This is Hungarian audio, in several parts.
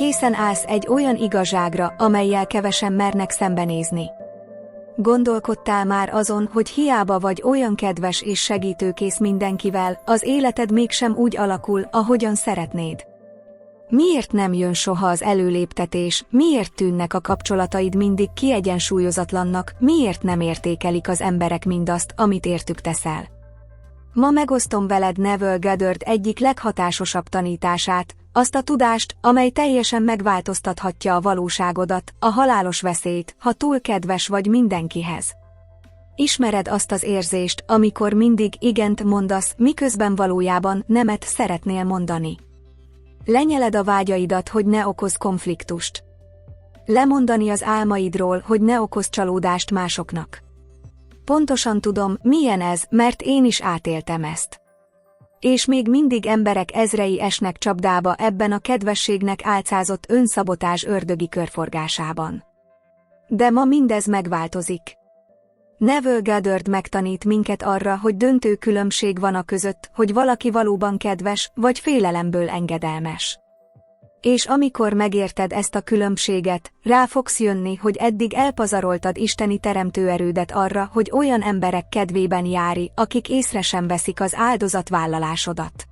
Készen állsz egy olyan igazságra, amellyel kevesen mernek szembenézni. Gondolkodtál már azon, hogy hiába vagy olyan kedves és segítőkész mindenkivel, az életed mégsem úgy alakul, ahogyan szeretnéd? Miért nem jön soha az előléptetés, miért tűnnek a kapcsolataid mindig kiegyensúlyozatlannak, miért nem értékelik az emberek mindazt, amit értük teszel? Ma megosztom veled Neville Goddard egyik leghatásosabb tanítását, azt a tudást, amely teljesen megváltoztathatja a valóságodat, a halálos veszélyt, ha túl kedves vagy mindenkihez. Ismered azt az érzést, amikor mindig igent mondasz, miközben valójában nemet szeretnél mondani. Lenyeled a vágyaidat, hogy ne okozz konfliktust. Lemondani az álmaidról, hogy ne okozz csalódást másoknak. Pontosan tudom, milyen ez, mert én is átéltem ezt. És még mindig emberek ezrei esnek csapdába ebben a kedvességnek álcázott önszabotázs ördögi körforgásában. De ma mindez megváltozik. Neville Goddard megtanít minket arra, hogy döntő különbség van a között, hogy valaki valóban kedves, vagy félelemből engedelmes. És amikor megérted ezt a különbséget, rá fogsz jönni, hogy eddig elpazaroltad isteni teremtőerődet arra, hogy olyan emberek kedvében járj, akik észre sem veszik az áldozatvállalásodat.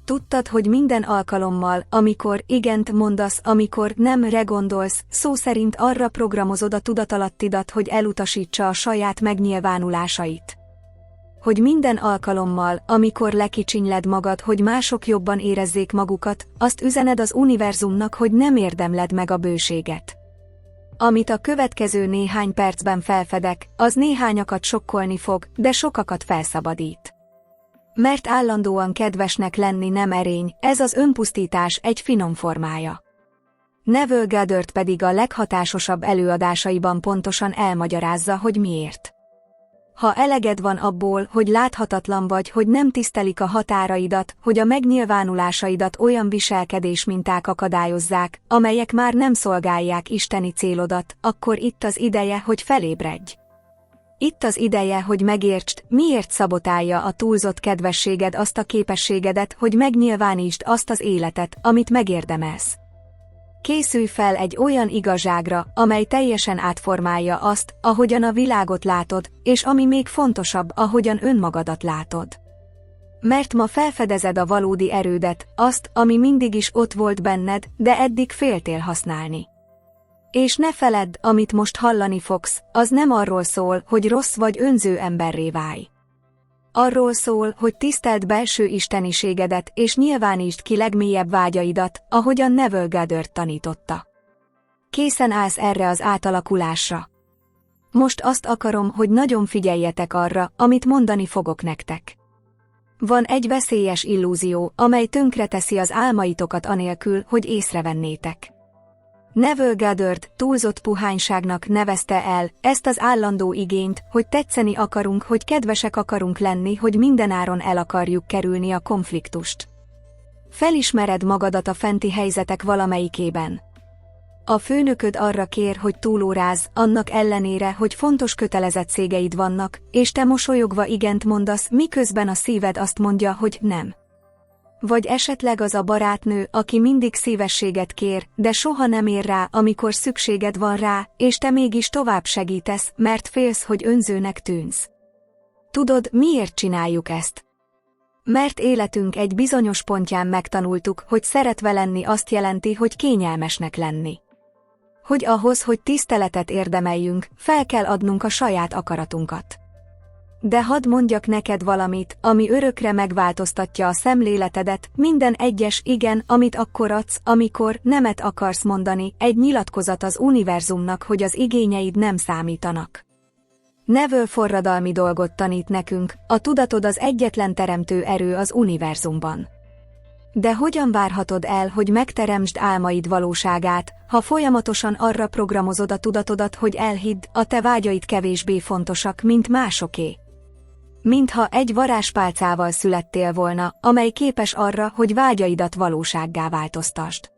Tudtad, hogy minden alkalommal, amikor igent mondasz, amikor nemre gondolsz, szó szerint arra programozod a tudatalattidat, hogy elutasítsa a saját megnyilvánulásait. Hogy minden alkalommal, amikor lekicsinyled magad, hogy mások jobban érezzék magukat, azt üzened az univerzumnak, hogy nem érdemled meg a bőséget. Amit a következő néhány percben felfedek, az néhányakat sokkolni fog, de sokakat felszabadít. Mert állandóan kedvesnek lenni nem erény, ez az önpusztítás egy finom formája. Neville Goddard pedig a leghatásosabb előadásaiban pontosan elmagyarázza, hogy miért. Ha eleged van abból, hogy láthatatlan vagy, hogy nem tisztelik a határaidat, hogy a megnyilvánulásaidat olyan viselkedésminták akadályozzák, amelyek már nem szolgálják isteni célodat, akkor itt az ideje, hogy felébredj. Itt az ideje, hogy megértsd, miért szabotálja a túlzott kedvességed azt a képességedet, hogy megnyilvánítsd azt az életet, amit megérdemelsz. Készülj fel egy olyan igazságra, amely teljesen átformálja azt, ahogyan a világot látod, és ami még fontosabb, ahogyan önmagadat látod. Mert ma felfedezed a valódi erődet, azt, ami mindig is ott volt benned, de eddig féltél használni. És ne feledd, amit most hallani fogsz, az nem arról szól, hogy rossz vagy önző emberré válj. Arról szól, hogy tiszteld belső isteniségedet és nyilvánítsd ki legmélyebb vágyaidat, ahogyan Neville Goddard tanította. Készen állsz erre az átalakulásra. Most azt akarom, hogy nagyon figyeljetek arra, amit mondani fogok nektek. Van egy veszélyes illúzió, amely tönkreteszi az álmaitokat anélkül, hogy észrevennétek. Neville Goddard túlzott puhányságnak nevezte el ezt az állandó igényt, hogy tetszeni akarunk, hogy kedvesek akarunk lenni, hogy mindenáron el akarjuk kerülni a konfliktust. Felismered magadat a fenti helyzetek valamelyikében. A főnököd arra kér, hogy túlórázz, annak ellenére, hogy fontos kötelezettségeid vannak, és te mosolyogva igent mondasz, miközben a szíved azt mondja, hogy nem. Vagy esetleg az a barátnő, aki mindig szívességet kér, de soha nem ér rá, amikor szükséged van rá, és te mégis tovább segítesz, mert félsz, hogy önzőnek tűnsz. Tudod, miért csináljuk ezt? Mert életünk egy bizonyos pontján megtanultuk, hogy szeretve lenni azt jelenti, hogy kényelmesnek lenni. Hogy ahhoz, hogy tiszteletet érdemeljünk, fel kell adnunk a saját akaratunkat. De hadd mondjak neked valamit, ami örökre megváltoztatja a szemléletedet, minden egyes igen, amit akkor adsz, amikor nemet akarsz mondani, egy nyilatkozat az univerzumnak, hogy az igényeid nem számítanak. Neville forradalmi dolgot tanít nekünk, a tudatod az egyetlen teremtő erő az univerzumban. De hogyan várhatod el, hogy megteremtsd álmaid valóságát, ha folyamatosan arra programozod a tudatodat, hogy elhidd, a te vágyaid kevésbé fontosak, mint másoké? Mintha egy varázspálcával születtél volna, amely képes arra, hogy vágyaidat valósággá változtasd.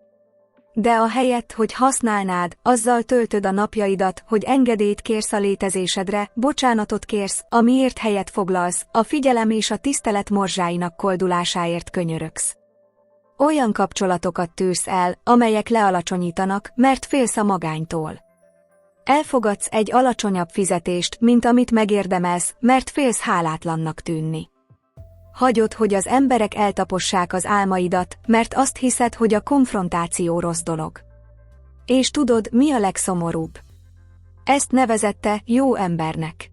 De ahelyett, hogy használnád, azzal töltöd a napjaidat, hogy engedélyt kérsz a létezésedre, bocsánatot kérsz, amiért helyet foglalsz, a figyelem és a tisztelet morzsáinak koldulásáért könyörögsz. Olyan kapcsolatokat tűrsz el, amelyek lealacsonyítanak, mert félsz a magánytól. Elfogadsz egy alacsonyabb fizetést, mint amit megérdemelsz, mert félsz hálátlannak tűnni. Hagyod, hogy az emberek eltapossák az álmaidat, mert azt hiszed, hogy a konfrontáció rossz dolog. És tudod, mi a legszomorúbb? Ezt nevezette jó embernek.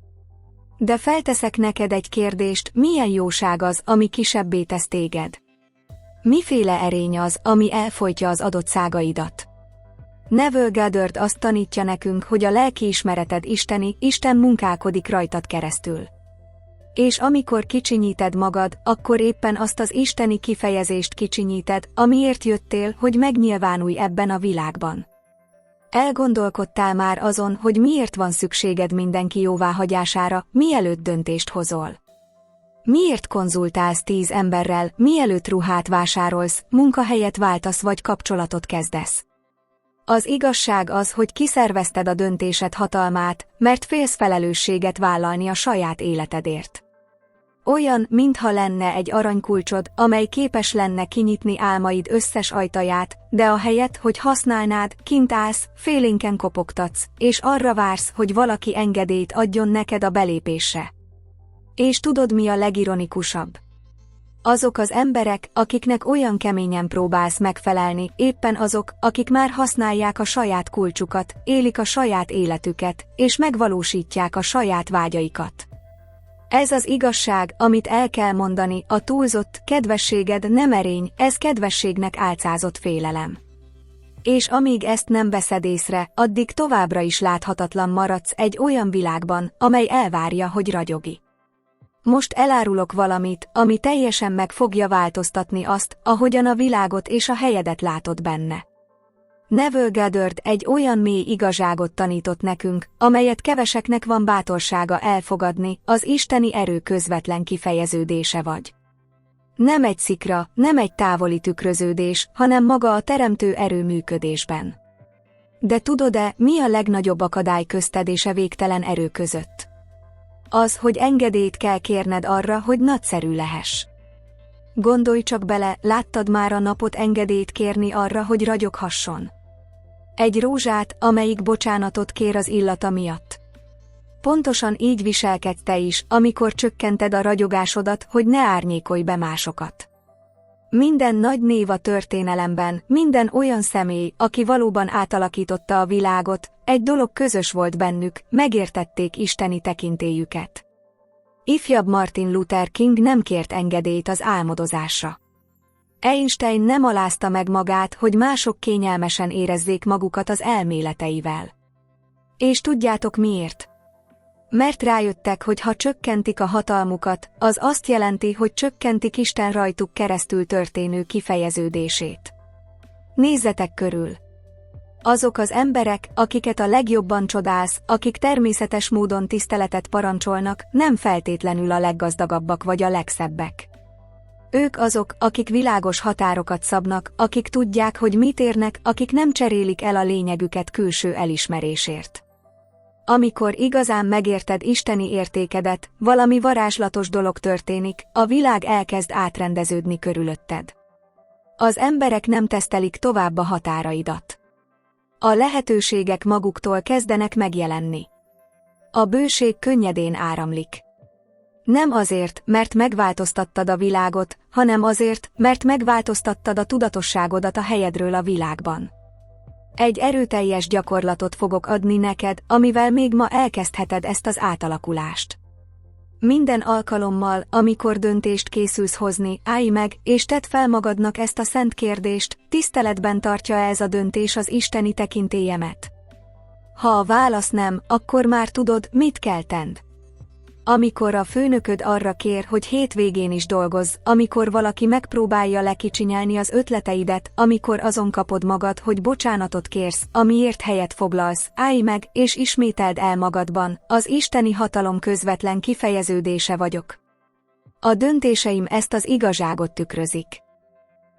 De felteszek neked egy kérdést, milyen jóság az, ami kisebbé tesz téged? Miféle erény az, ami elfojtja az adottságaidat? Neville Goddard azt tanítja nekünk, hogy a lelkiismereted isteni, Isten munkálkodik rajtad keresztül. És amikor kicsinyíted magad, akkor éppen azt az isteni kifejezést kicsinyíted, amiért jöttél, hogy megnyilvánulj ebben a világban. Elgondolkodtál már azon, hogy miért van szükséged mindenki jóváhagyására, mielőtt döntést hozol? Miért konzultálsz 10 emberrel, mielőtt ruhát vásárolsz, munkahelyet váltasz vagy kapcsolatot kezdesz? Az igazság az, hogy kiszervezted a döntésed hatalmát, mert félsz felelősséget vállalni a saját életedért. Olyan, mintha lenne egy aranykulcsod, amely képes lenne kinyitni álmaid összes ajtaját, de ahelyett, hogy használnád, kint állsz, félénken kopogtatsz, és arra vársz, hogy valaki engedélyt adjon neked a belépésre. És tudod, mi a legironikusabb? Azok az emberek, akiknek olyan keményen próbálsz megfelelni, éppen azok, akik már használják a saját kulcsukat, élik a saját életüket, és megvalósítják a saját vágyaikat. Ez az igazság, amit el kell mondani, a túlzott kedvességed nem erény, ez kedvességnek álcázott félelem. És amíg ezt nem veszed észre, addig továbbra is láthatatlan maradsz egy olyan világban, amely elvárja, hogy ragyogj. Most elárulok valamit, ami teljesen meg fogja változtatni azt, ahogyan a világot és a helyedet látod benne. Neville Goddard egy olyan mély igazságot tanított nekünk, amelyet keveseknek van bátorsága elfogadni, az isteni erő közvetlen kifejeződése vagy. Nem egy szikra, nem egy távoli tükröződés, hanem maga a teremtő erő működésben. De tudod-e, mi a legnagyobb akadály közted és a végtelen erő között? Az, hogy engedélyt kell kérned arra, hogy nagyszerű lehess. Gondolj csak bele, láttad már a napot engedélyt kérni arra, hogy ragyoghasson? Egy rózsát, amelyik bocsánatot kér az illata miatt. Pontosan így viselkedsz te is, amikor csökkented a ragyogásodat, hogy ne árnyékolj be másokat. Minden nagy név a történelemben, minden olyan személy, aki valóban átalakította a világot, egy dolog közös volt bennük, megértették isteni tekintélyüket. Ifjabb Martin Luther King nem kért engedélyt az álmodozásra. Einstein nem alázta meg magát, hogy mások kényelmesen érezzék magukat az elméleteivel. És tudjátok miért? Mert rájöttek, hogy ha csökkentik a hatalmukat, az azt jelenti, hogy csökkentik Isten rajtuk keresztül történő kifejeződését. Nézzetek körül! Azok az emberek, akiket a legjobban csodálsz, akik természetes módon tiszteletet parancsolnak, nem feltétlenül a leggazdagabbak vagy a legszebbek. Ők azok, akik világos határokat szabnak, akik tudják, hogy mit érnek, akik nem cserélik el a lényegüket külső elismerésért. Amikor igazán megérted isteni értékedet, valami varázslatos dolog történik, a világ elkezd átrendeződni körülötted. Az emberek nem tesztelik tovább a határaidat. A lehetőségek maguktól kezdenek megjelenni. A bőség könnyedén áramlik. Nem azért, mert megváltoztattad a világot, hanem azért, mert megváltoztattad a tudatosságodat a helyedről a világban. Egy erőteljes gyakorlatot fogok adni neked, amivel még ma elkezdheted ezt az átalakulást. Minden alkalommal, amikor döntést készülsz hozni, állj meg, és tedd fel magadnak ezt a szent kérdést, tiszteletben tartja ez a döntés az isteni tekintélyemet? Ha a válasz nem, akkor már tudod, mit kell tenned. Amikor a főnököd arra kér, hogy hétvégén is dolgozz, amikor valaki megpróbálja lekicsinyelni az ötleteidet, amikor azon kapod magad, hogy bocsánatot kérsz, amiért helyet foglalsz, állj meg, és ismételd el magadban, az isteni hatalom közvetlen kifejeződése vagyok. A döntéseim ezt az igazságot tükrözik.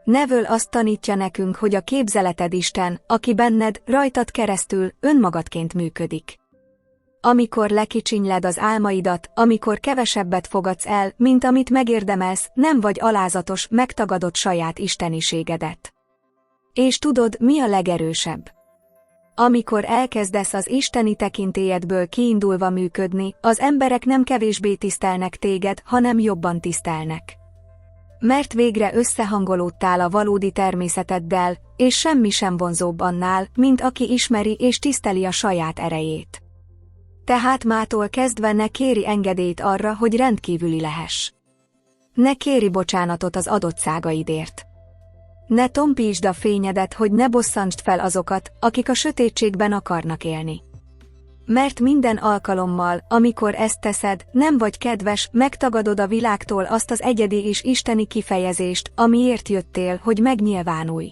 Neville azt tanítja nekünk, hogy a képzeleted Isten, aki benned, rajtad keresztül, önmagadként működik. amikor lekicsinyled az álmaidat, amikor kevesebbet fogadsz el, mint amit megérdemelsz, nem vagy alázatos, megtagadod saját isteniségedet. És tudod, mi a legerősebb? Amikor elkezdesz az isteni tekintélyedből kiindulva működni, az emberek nem kevésbé tisztelnek téged, hanem jobban tisztelnek. Mert végre összehangolódtál a valódi természeteddel, és semmi sem vonzóbb annál, mint aki ismeri és tiszteli a saját erejét. Tehát mától kezdve ne kéri engedélyt arra, hogy rendkívüli lehess. Ne kéri bocsánatot az adottságaidért. Ne tompítsd a fényedet, hogy ne bosszantsd fel azokat, akik a sötétségben akarnak élni. Mert minden alkalommal, amikor ezt teszed, nem vagy kedves, megtagadod a világtól azt az egyedi és isteni kifejezést, amiért jöttél, hogy megnyilvánulj.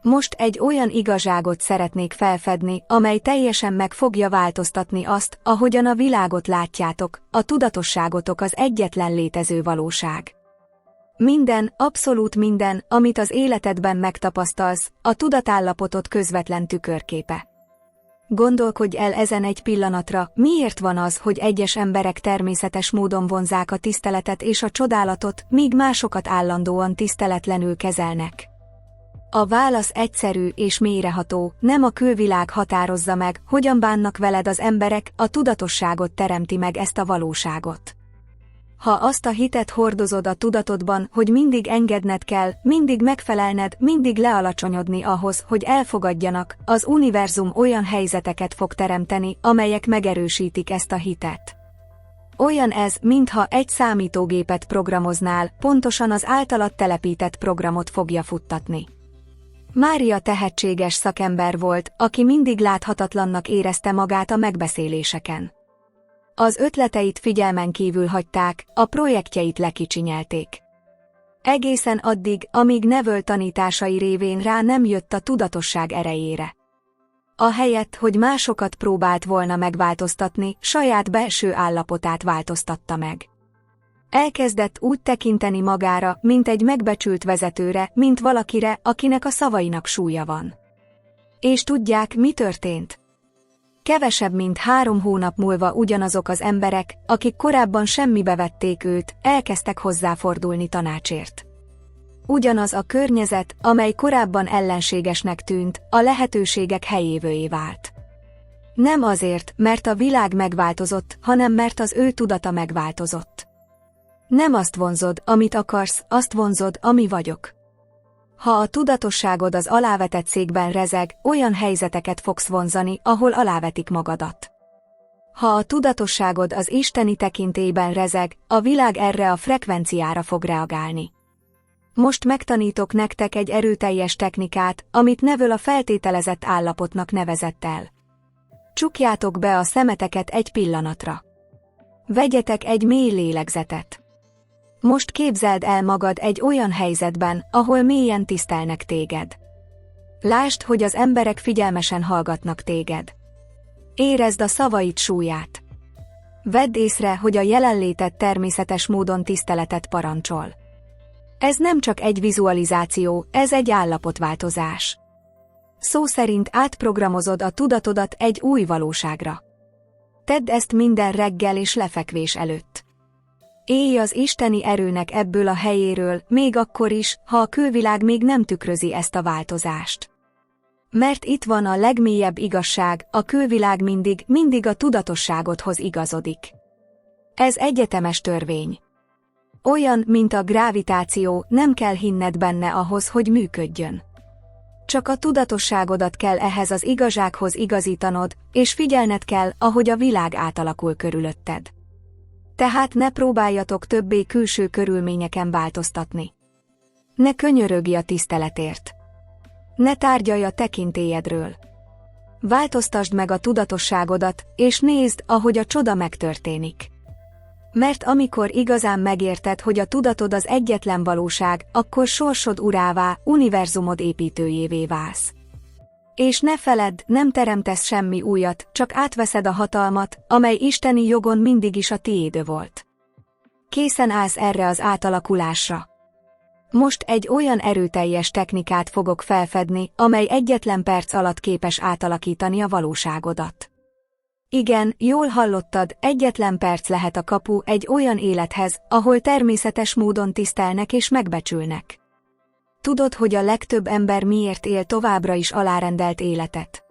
Most egy olyan igazságot szeretnék felfedni, amely teljesen meg fogja változtatni azt, ahogyan a világot látjátok, a tudatosságotok az egyetlen létező valóság. Minden, abszolút minden, amit az életedben megtapasztalsz, a tudatállapotod közvetlen tükörképe. Gondolkodj el ezen egy pillanatra, miért van az, hogy egyes emberek természetes módon vonzák a tiszteletet és a csodálatot, míg másokat állandóan tiszteletlenül kezelnek. A válasz egyszerű és mélyreható, nem a külvilág határozza meg, hogyan bánnak veled az emberek, a tudatosságot teremti meg ezt a valóságot. Ha azt a hitet hordozod a tudatodban, hogy mindig engedned kell, mindig megfelelned, mindig lealacsonyodni ahhoz, hogy elfogadjanak, az univerzum olyan helyzeteket fog teremteni, amelyek megerősítik ezt a hitet. Olyan ez, mintha egy számítógépet programoznál, pontosan az általad telepített programot fogja futtatni. Mária tehetséges szakember volt, aki mindig láthatatlannak érezte magát a megbeszéléseken. Az ötleteit figyelmen kívül hagyták, a projektjeit lekicsinyelték. Egészen addig, amíg Neville tanításai révén rá nem jött a tudatosság erejére. Ahelyett, hogy másokat próbált volna megváltoztatni, saját belső állapotát változtatta meg. Elkezdett úgy tekinteni magára, mint egy megbecsült vezetőre, mint valakire, akinek a szavainak súlya van. És tudják, mi történt? Kevesebb mint 3 hónap múlva ugyanazok az emberek, akik korábban semmibe vették őt, elkezdtek hozzáfordulni tanácsért. Ugyanaz a környezet, amely korábban ellenségesnek tűnt, a lehetőségek helyévőjé vált. Nem azért, mert a világ megváltozott, hanem mert az ő tudata megváltozott. Nem azt vonzod, amit akarsz, azt vonzod, ami vagyok. Ha a tudatosságod az alávetett székben rezeg, olyan helyzeteket fogsz vonzani, ahol alávetik magadat. Ha a tudatosságod az isteni tekintélyben rezeg, a világ erre a frekvenciára fog reagálni. Most megtanítok nektek egy erőteljes technikát, amit Neville a feltételezett állapotnak nevezett el. Csukjátok be a szemeteket egy pillanatra. Vegyetek egy mély lélegzetet. Most képzeld el magad egy olyan helyzetben, ahol mélyen tisztelnek téged. Lásd, hogy az emberek figyelmesen hallgatnak téged. Érezd a szavaid súlyát. Vedd észre, hogy a jelenléted természetes módon tiszteletet parancsol. Ez nem csak egy vizualizáció, ez egy állapotváltozás. Szó szerint átprogramozod a tudatodat egy új valóságra. Tedd ezt minden reggel és lefekvés előtt. Élj az isteni erőnek ebből a helyéről, még akkor is, ha a külvilág még nem tükrözi ezt a változást. Mert itt van a legmélyebb igazság, a külvilág mindig a tudatosságodhoz igazodik. Ez egyetemes törvény. Olyan, mint a gravitáció, nem kell hinned benne ahhoz, hogy működjön. Csak a tudatosságodat kell ehhez az igazsághoz igazítanod, és figyelned kell, ahogy a világ átalakul körülötted. Tehát ne próbáljatok többé külső körülményeken változtatni. Ne könyörögj a tiszteletért. Ne tárgyalj a tekintélyedről. Változtasd meg a tudatosságodat, és nézd, ahogy a csoda megtörténik. Mert amikor igazán megérted, hogy a tudatod az egyetlen valóság, akkor sorsod urává, univerzumod építőjévé válsz. És ne feledd, nem teremtesz semmi újat, csak átveszed a hatalmat, amely isteni jogon mindig is a tiéd volt. Készen állsz erre az átalakulásra. Most egy olyan erőteljes technikát fogok felfedni, amely egyetlen perc alatt képes átalakítani a valóságodat. Igen, jól hallottad, egyetlen perc lehet a kapu egy olyan élethez, ahol természetes módon tisztelnek és megbecsülnek. Tudod, hogy a legtöbb ember miért él továbbra is alárendelt életet?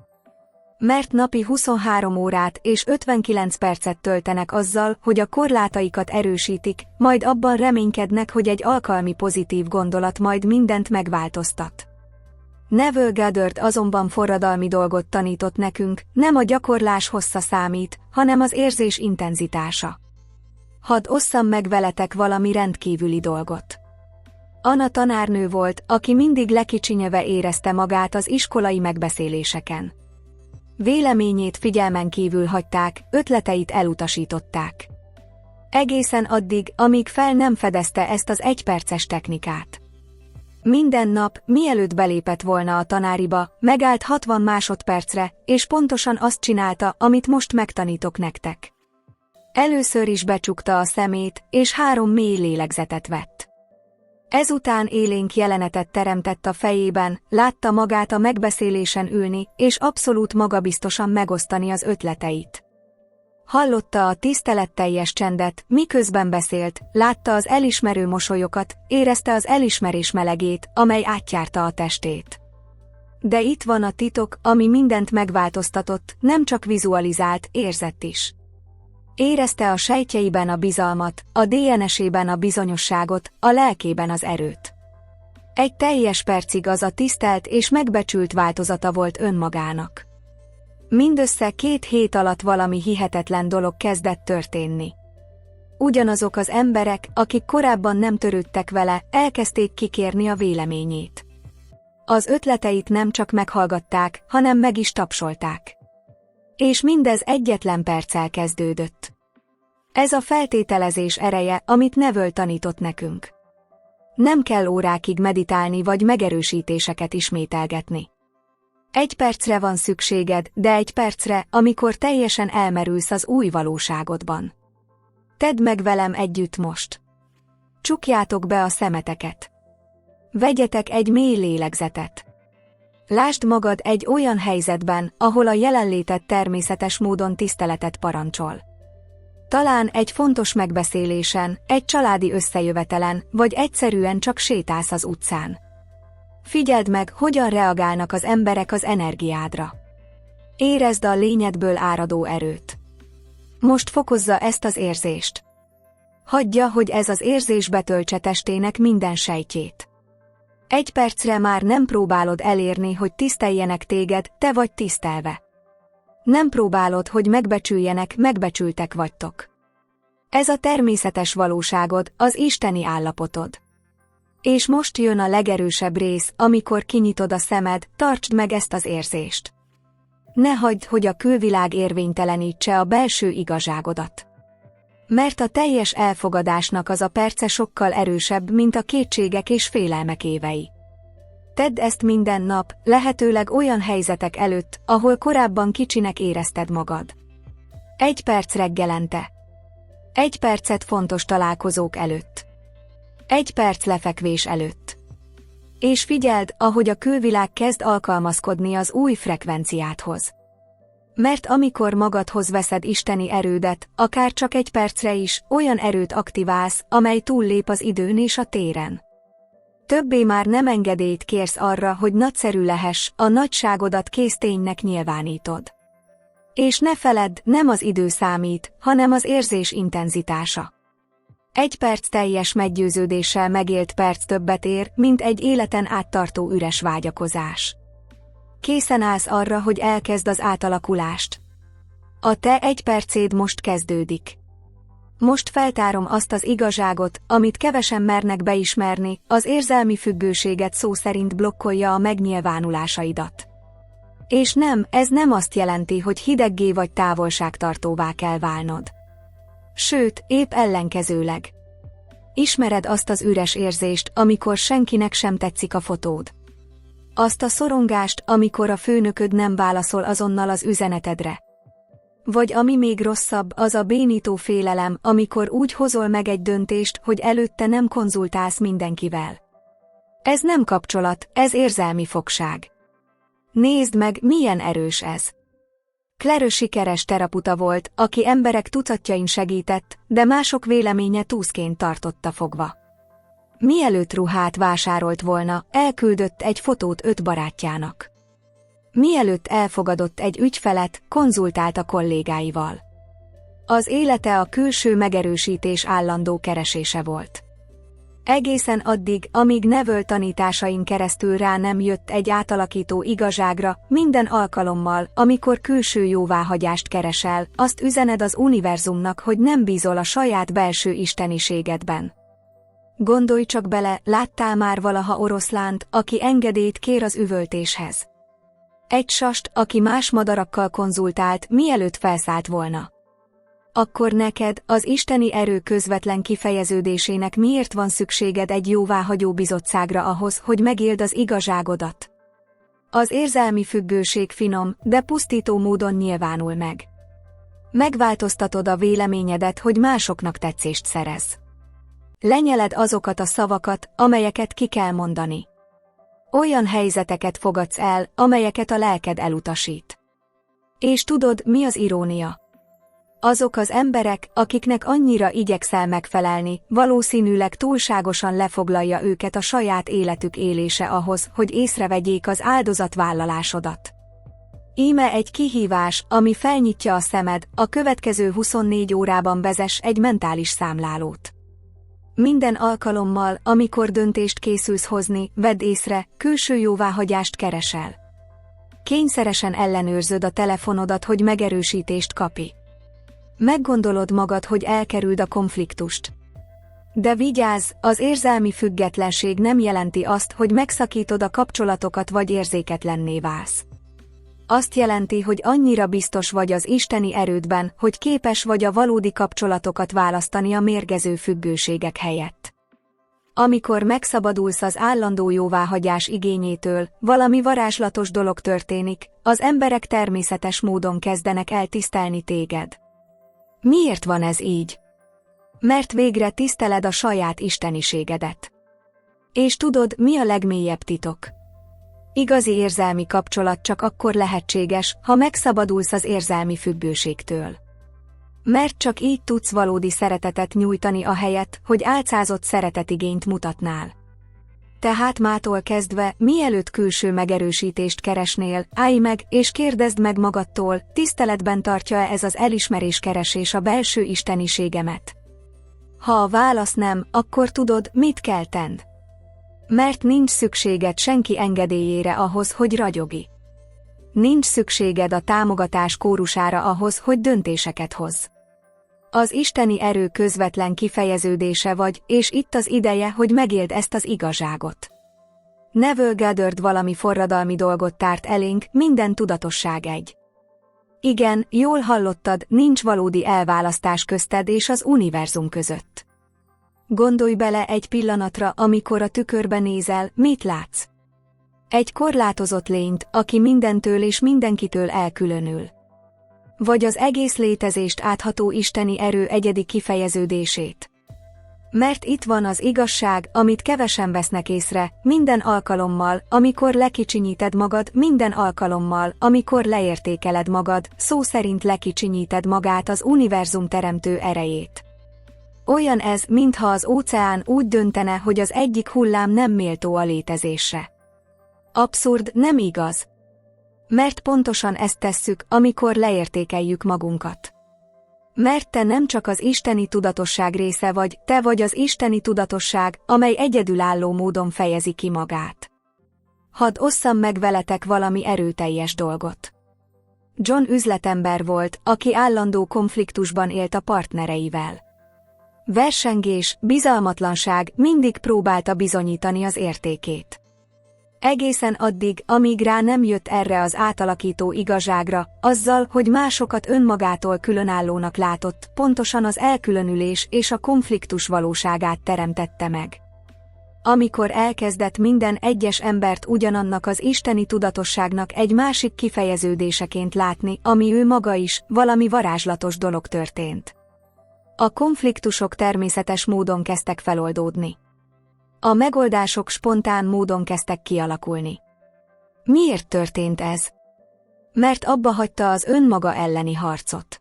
Mert napi 23 órát és 59 percet töltenek azzal, hogy a korlátaikat erősítik, majd abban reménykednek, hogy egy alkalmi pozitív gondolat majd mindent megváltoztat. Neville Goddard azonban forradalmi dolgot tanított nekünk, nem a gyakorlás hossza számít, hanem az érzés intenzitása. Hadd osszam meg veletek valami rendkívüli dolgot. Anna tanárnő volt, aki mindig lekicsinyeve érezte magát az iskolai megbeszéléseken. Véleményét figyelmen kívül hagyták, ötleteit elutasították. Egészen addig, amíg fel nem fedezte ezt az egyperces technikát. Minden nap, mielőtt belépett volna a tanáriba, megállt 60 másodpercre, és pontosan azt csinálta, amit most megtanítok nektek. Először is becsukta a szemét, és 3 mély lélegzetet vett. Ezután élénk jelenetet teremtett a fejében, látta magát a megbeszélésen ülni, és abszolút magabiztosan megosztani az ötleteit. Hallotta a tiszteletteljes csendet, miközben beszélt, látta az elismerő mosolyokat, érezte az elismerés melegét, amely átjárta a testét. De itt van a titok, ami mindent megváltoztatott, nem csak vizualizált, érzett is. Érezte a sejtjeiben a bizalmat, a DNS-ében a bizonyosságot, a lelkében az erőt. Egy teljes percig az a tisztelt és megbecsült változata volt önmagának. Mindössze 2 hét alatt valami hihetetlen dolog kezdett történni. Ugyanazok az emberek, akik korábban nem törődtek vele, elkezdték kikérni a véleményét. Az ötleteit nem csak meghallgatták, hanem meg is tapsolták. És mindez egyetlen perccel kezdődött. Ez a feltételezés ereje, amit Neville tanított nekünk. Nem kell órákig meditálni vagy megerősítéseket ismételgetni. 1 percre van szükséged, de 1 percre, amikor teljesen elmerülsz az új valóságodban. Tedd meg velem együtt most. Csukjátok be a szemeteket. Vegyetek egy mély lélegzetet. Lásd magad egy olyan helyzetben, ahol a jelenléted természetes módon tiszteletet parancsol. Talán egy fontos megbeszélésen, egy családi összejövetelen, vagy egyszerűen csak sétálsz az utcán. Figyeld meg, hogyan reagálnak az emberek az energiádra. Érezd a lényedből áradó erőt. Most fokozza ezt az érzést. Hagyja, hogy ez az érzés betöltse testének minden sejtjét. 1 percre már nem próbálod elérni, hogy tiszteljenek téged, te vagy tisztelve. Nem próbálod, hogy megbecsüljenek, megbecsültek vagytok. Ez a természetes valóságod, az isteni állapotod. És most jön a legerősebb rész, amikor kinyitod a szemed, tartsd meg ezt az érzést. Ne hagyd, hogy a külvilág érvénytelenítse a belső igazságodat. Mert a teljes elfogadásnak az a perce sokkal erősebb, mint a kétségek és félelmek évei. Tedd ezt minden nap, lehetőleg olyan helyzetek előtt, ahol korábban kicsinek érezted magad. 1 perc reggelente. 1 percet fontos találkozók előtt. 1 perc lefekvés előtt. És figyeld, ahogy a külvilág kezd alkalmazkodni az új frekvenciádhoz. Mert amikor magadhoz veszed isteni erődet, akár csak 1 percre is, olyan erőt aktiválsz, amely túllép az időn és a téren. Többé már nem engedélyt kérsz arra, hogy nagyszerű lehess, a nagyságodat kész ténynek nyilvánítod. És ne feledd, nem az idő számít, hanem az érzés intenzitása. 1 perc teljes meggyőződéssel megélt perc többet ér, mint egy életen áttartó üres vágyakozás. Készen állsz arra, hogy elkezd az átalakulást. A te 1 percéd most kezdődik. Most feltárom azt az igazságot, amit kevesen mernek beismerni, az érzelmi függőséget szó szerint blokkolja a megnyilvánulásaidat. És nem, ez nem azt jelenti, hogy hideggé vagy távolságtartóvá kell válnod. Sőt, épp ellenkezőleg. Ismered azt az üres érzést, amikor senkinek sem tetszik a fotód. Azt a szorongást, amikor a főnököd nem válaszol azonnal az üzenetedre. Vagy ami még rosszabb, az a bénító félelem, amikor úgy hozol meg egy döntést, hogy előtte nem konzultálsz mindenkivel. Ez nem kapcsolat, ez érzelmi fogság. Nézd meg, milyen erős ez. Claire sikeres terapeuta volt, aki emberek tucatjain segített, de mások véleménye túszként tartotta fogva. Mielőtt ruhát vásárolt volna, elküldött egy fotót 5 barátjának. Mielőtt elfogadott egy ügyfelet, konzultált a kollégáival. Az élete a külső megerősítés állandó keresése volt. Egészen addig, amíg Neville tanításain keresztül rá nem jött egy átalakító igazságra, minden alkalommal, amikor külső jóváhagyást keresel, azt üzened az univerzumnak, hogy nem bízol a saját belső isteniségedben. Gondolj csak bele, láttál már valaha oroszlánt, aki engedélyt kér az üvöltéshez? Egy sast, aki más madarakkal konzultált, mielőtt felszállt volna. Akkor neked, az isteni erő közvetlen kifejeződésének miért van szükséged egy jóváhagyó bizottságra ahhoz, hogy megéld az igazságodat? Az érzelmi függőség finom, de pusztító módon nyilvánul meg. Megváltoztatod a véleményedet, hogy másoknak tetszést szerez. Lenyeled azokat a szavakat, amelyeket ki kell mondani. Olyan helyzeteket fogadsz el, amelyeket a lelked elutasít. És tudod, mi az irónia? Azok az emberek, akiknek annyira igyekszel megfelelni, valószínűleg túlságosan lefoglalja őket a saját életük élése ahhoz, hogy észrevegyék az áldozatvállalásodat. Íme egy kihívás, ami felnyitja a szemed, a következő 24 órában vezess egy mentális számlálót. Minden alkalommal, amikor döntést készülsz hozni, vedd észre, külső jóváhagyást keresel. Kényszeresen ellenőrzöd a telefonodat, hogy megerősítést kapj. Meggondolod magad, hogy elkerüld a konfliktust. De vigyázz, az érzelmi függetlenség nem jelenti azt, hogy megszakítod a kapcsolatokat vagy érzéketlenné válsz. Azt jelenti, hogy annyira biztos vagy az isteni erődben, hogy képes vagy a valódi kapcsolatokat választani a mérgező függőségek helyett. Amikor megszabadulsz az állandó jóváhagyás igényétől, valami varázslatos dolog történik, az emberek természetes módon kezdenek el tisztelni téged. Miért van ez így? Mert végre tiszteled a saját isteniségedet. És tudod, mi a legmélyebb titok? Igazi érzelmi kapcsolat csak akkor lehetséges, ha megszabadulsz az érzelmi függőségtől. Mert csak így tudsz valódi szeretetet nyújtani ahelyett, hogy álcázott szeretetigényt mutatnál. Tehát mától kezdve, mielőtt külső megerősítést keresnél, állj meg és kérdezd meg magadtól, tiszteletben tartja-e ez az elismeréskeresés a belső isteniségemet? Ha a válasz nem, akkor tudod, mit kell tenned. Mert nincs szükséged senki engedélyére ahhoz, hogy ragyogj. Nincs szükséged a támogatás kórusára ahhoz, hogy döntéseket hozz. Az isteni erő közvetlen kifejeződése vagy, és itt az ideje, hogy megéld ezt az igazságot. Neville Goddard valami forradalmi dolgot tárt elénk, minden tudatosság egy. Igen, jól hallottad, nincs valódi elválasztás közted és az univerzum között. Gondolj bele egy pillanatra, amikor a tükörbe nézel, mit látsz? Egy korlátozott lényt, aki mindentől és mindenkitől elkülönül. Vagy az egész létezést átható isteni erő egyedi kifejeződését. Mert itt van az igazság, amit kevesen vesznek észre, minden alkalommal, amikor lekicsinyíted magad, minden alkalommal, amikor leértékeled magad, szó szerint lekicsinyíted magát az univerzum teremtő erejét. Olyan ez, mintha az óceán úgy döntene, hogy az egyik hullám nem méltó a létezésre. Abszurd, nem igaz? Mert pontosan ezt tesszük, amikor leértékeljük magunkat. Mert te nem csak az isteni tudatosság része vagy, te vagy az isteni tudatosság, amely egyedülálló módon fejezi ki magát. Hadd osszam meg veletek valami erőteljes dolgot. John üzletember volt, aki állandó konfliktusban élt a partnereivel. Versengés, bizalmatlanság, mindig próbálta bizonyítani az értékét. Egészen addig, amíg rá nem jött erre az átalakító igazságra, azzal, hogy másokat önmagától különállónak látott, pontosan az elkülönülés és a konfliktus valóságát teremtette meg. Amikor elkezdett minden egyes embert ugyanannak az isteni tudatosságnak egy másik kifejeződéseként látni, ami ő maga is, valami varázslatos dolog történt. A konfliktusok természetes módon kezdtek feloldódni. A megoldások spontán módon kezdtek kialakulni. Miért történt ez? Mert abba hagyta az önmaga elleni harcot.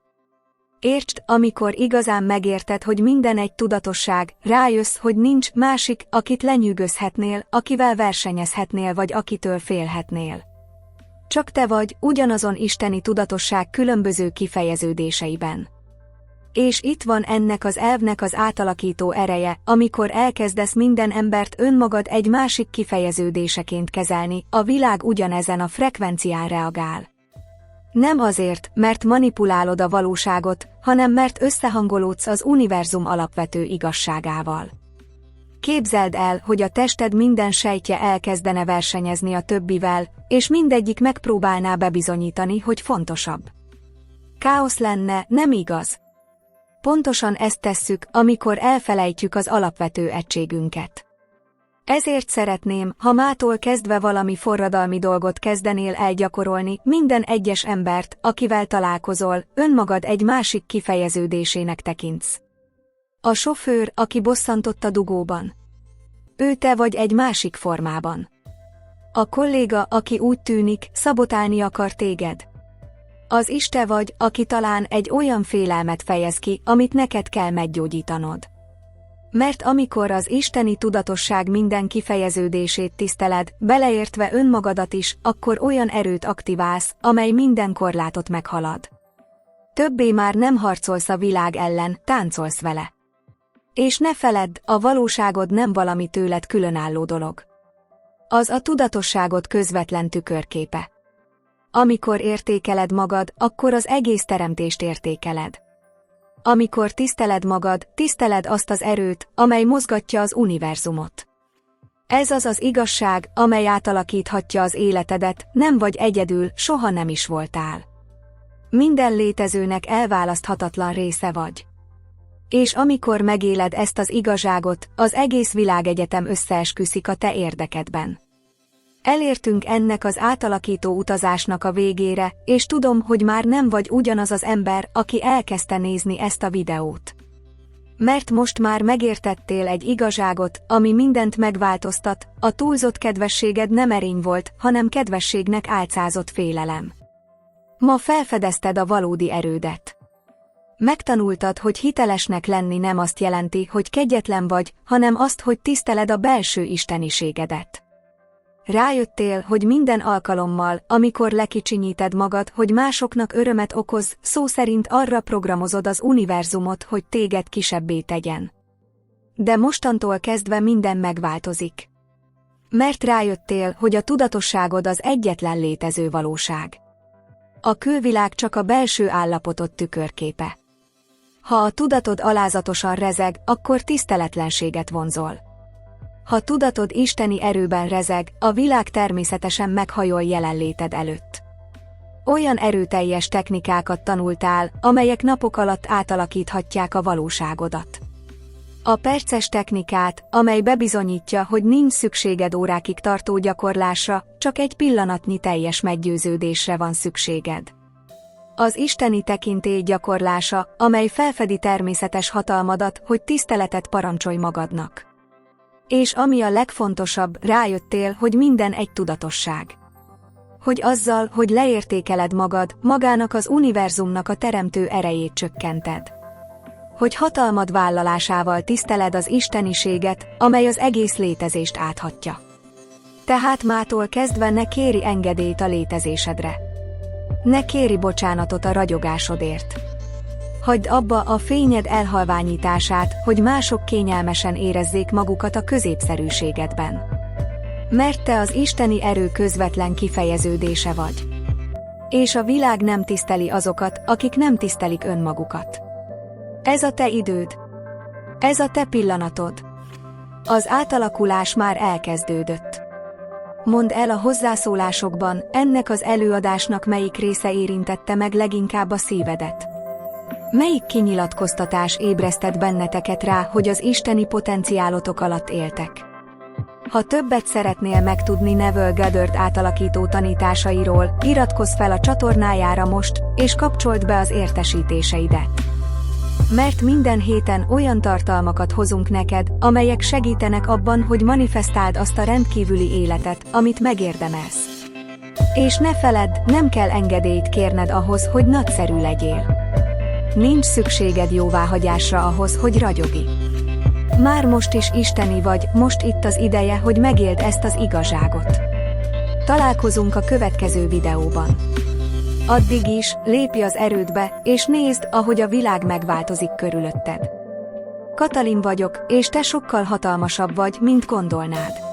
Értsd, amikor igazán megérted, hogy minden egy tudatosság, rájössz, hogy nincs másik, akit lenyűgözhetnél, akivel versenyezhetnél vagy akitől félhetnél. Csak te vagy, ugyanazon isteni tudatosság különböző kifejeződéseiben. És itt van ennek az elvnek az átalakító ereje, amikor elkezdesz minden embert önmagad egy másik kifejeződéseként kezelni, a világ ugyanezen a frekvencián reagál. Nem azért, mert manipulálod a valóságot, hanem mert összehangolódsz az univerzum alapvető igazságával. Képzeld el, hogy a tested minden sejtje elkezdene versenyezni a többivel, és mindegyik megpróbálná bebizonyítani, hogy fontosabb. Káosz lenne, nem igaz? Pontosan ezt tesszük, amikor elfelejtjük az alapvető egységünket. Ezért szeretném, ha mától kezdve valami forradalmi dolgot kezdenél el gyakorolni, minden egyes embert, akivel találkozol, önmagad egy másik kifejeződésének tekintsz. A sofőr, aki bosszantott a dugóban. Ő te vagy egy másik formában. A kolléga, aki úgy tűnik, szabotálni akar téged. Az is te vagy, aki talán egy olyan félelmet fejez ki, amit neked kell meggyógyítanod. Mert amikor az isteni tudatosság minden kifejeződését tiszteled, beleértve önmagadat is, akkor olyan erőt aktiválsz, amely minden korlátot meghalad. Többé már nem harcolsz a világ ellen, táncolsz vele. És ne feledd, a valóságod nem valami tőled különálló dolog. Az a tudatosságod közvetlen tükörképe. Amikor értékeled magad, akkor az egész teremtést értékeled. Amikor tiszteled magad, tiszteled azt az erőt, amely mozgatja az univerzumot. Ez az az igazság, amely átalakíthatja az életedet, nem vagy egyedül, soha nem is voltál. Minden létezőnek elválaszthatatlan része vagy. És amikor megéled ezt az igazságot, az egész világegyetem összeesküszik a te érdekedben. Elértünk ennek az átalakító utazásnak a végére, és tudom, hogy már nem vagy ugyanaz az ember, aki elkezdte nézni ezt a videót. Mert most már megértettél egy igazságot, ami mindent megváltoztat, a túlzott kedvességed nem erény volt, hanem kedvességnek álcázott félelem. Ma felfedezted a valódi erődet. Megtanultad, hogy hitelesnek lenni nem azt jelenti, hogy kegyetlen vagy, hanem azt, hogy tiszteled a belső isteniségedet. Rájöttél, hogy minden alkalommal, amikor lekicsinyíted magad, hogy másoknak örömet okoz, szó szerint arra programozod az univerzumot, hogy téged kisebbé tegyen. De mostantól kezdve minden megváltozik. Mert rájöttél, hogy a tudatosságod az egyetlen létező valóság. A külvilág csak a belső állapotod tükörképe. Ha a tudatod alázatosan rezeg, akkor tiszteletlenséget vonzol. Ha tudatod isteni erőben rezeg, a világ természetesen meghajol jelenléted előtt. Olyan erőteljes technikákat tanultál, amelyek napok alatt átalakíthatják a valóságodat. A perces technikát, amely bebizonyítja, hogy nincs szükséged órákig tartó gyakorlásra, csak egy pillanatnyi teljes meggyőződésre van szükséged. Az isteni tekintély gyakorlása, amely felfedi természetes hatalmadat, hogy tiszteletet parancsolj magadnak. És ami a legfontosabb, rájöttél, hogy minden egy tudatosság. Hogy azzal, hogy leértékeled magad, magának az univerzumnak a teremtő erejét csökkented. Hogy hatalmad vállalásával tiszteled az isteniséget, amely az egész létezést áthatja. Tehát mától kezdve ne kéri engedélyt a létezésedre. Ne kéri bocsánatot a ragyogásodért. Hagyd abba a fényed elhalványítását, hogy mások kényelmesen érezzék magukat a középszerűségedben. Mert te az isteni erő közvetlen kifejeződése vagy. És a világ nem tiszteli azokat, akik nem tisztelik önmagukat. Ez a te időd. Ez a te pillanatod. Az átalakulás már elkezdődött. Mondd el a hozzászólásokban, ennek az előadásnak melyik része érintette meg leginkább a szívedet. Melyik kinyilatkoztatás ébresztett benneteket rá, hogy az isteni potenciálotok alatt éltek? Ha többet szeretnél megtudni Neville Goddard átalakító tanításairól, iratkozz fel a csatornájára most, és kapcsold be az értesítéseidet. Mert minden héten olyan tartalmakat hozunk neked, amelyek segítenek abban, hogy manifestáld azt a rendkívüli életet, amit megérdemelsz. És ne feledd, nem kell engedélyt kérned ahhoz, hogy nagyszerű legyél. Nincs szükséged jóváhagyásra ahhoz, hogy ragyogj. Már most is isteni vagy, most itt az ideje, hogy megéld ezt az igazságot. Találkozunk a következő videóban. Addig is, lépj az erődbe, és nézd, ahogy a világ megváltozik körülötted. Katalin vagyok, és te sokkal hatalmasabb vagy, mint gondolnád.